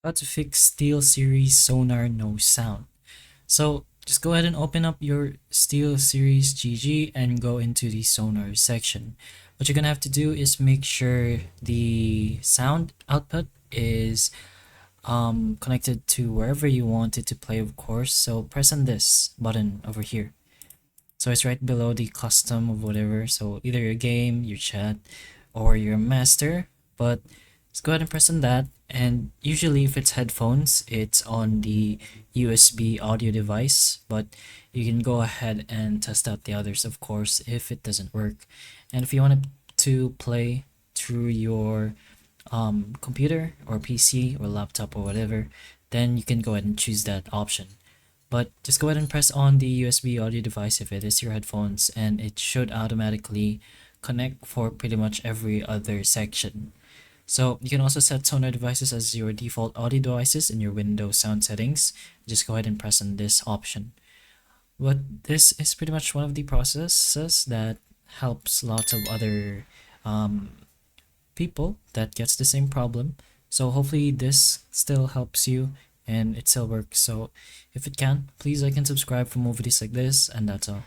How to fix Steelseries Sonar no sound. So just go ahead and open up your Steelseries GG and go into the Sonar section. What you're gonna have to do is make sure the sound output is connected to wherever you want it to play, of course. So press on this button over here. So it's right below the custom of whatever. So either your game, your chat, or your master. But let's go ahead and press on that. And usually if it's headphones, it's on the USB audio device. But you can go ahead and test out the others, of course, if it doesn't work. And if you want to play through your computer or PC or laptop or whatever, then you can go ahead and choose that option. But just go ahead and press on the USB audio device if it is your headphones, and it should automatically connect for pretty much every other section. So you can also set Sonar devices as your default audio devices in your Windows sound settings. Just go ahead and press on this option. But this is pretty much one of the processes that helps lots of other um, people that gets the same problem. So hopefully this still helps you and it still works. So if it can, please like and subscribe for more videos like this, and that's all.